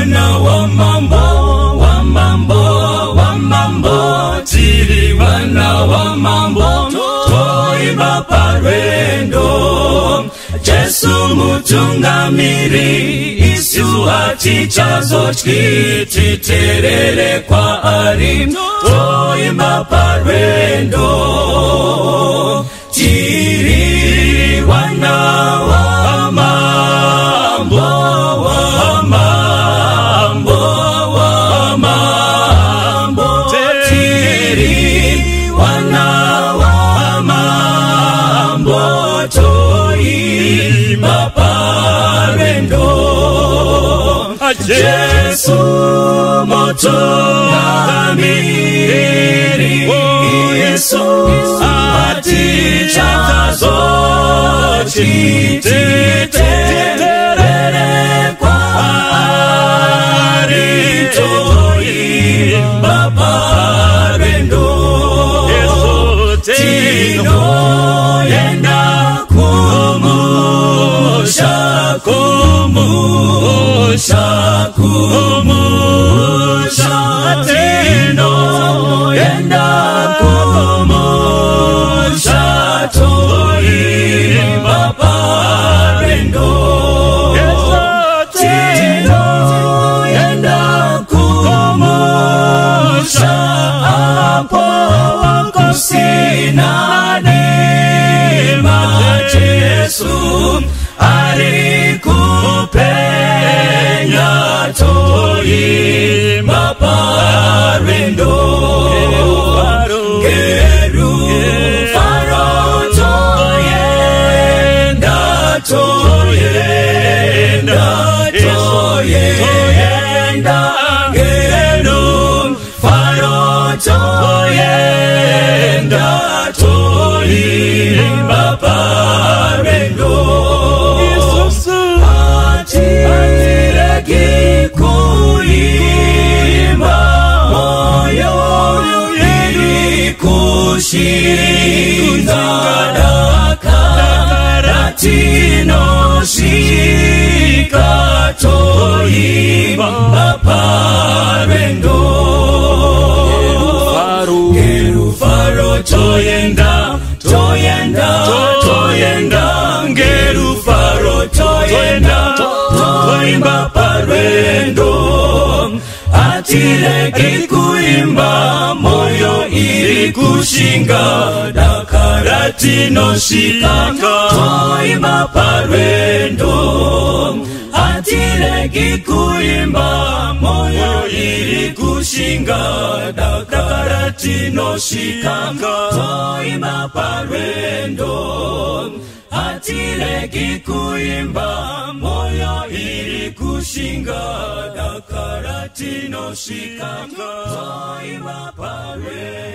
wana wa mambo, wa mambo, wa mambo, tiri wana wa mambo, toimba parwendo. Jesu mutungamiri, Isu atichazo chititerere kwa ari, toimba parwendo. Tiri wana wa mambo, wa mambo, wa mambo, tiri wana wa mambo, toimba parwendo. Jesu mutungamiri, Yesu atichazo chititerere kwa ari, toimba parwendo. Tino yenda kumusha, kumusha, kumusha, tino yenda kumusha, toimba parwendo. Tino yenda kumusha, apo kusina neema, Jesu alikupenya, toimba parwendo. Geru faro toyenda, toyenda, toyenda. Geru faro toyenda, toimba parwendo. Atireki kuimba, moyo ili kushinda dakarati noshika, toimba parwendo. Gerufaro toyenda, toyenda, toyenda. Gerufaro toyenda, toimba parwendo. Atireki kuimba, moyo ili kushinga dakarati noshika, toimba parwendo. Atireki kuimba, moyo ili kushinga dakarati noshika, toimba parwendo. Atireki kuimba, moyo ili kushinga dakarati noshika, toimba parwendo.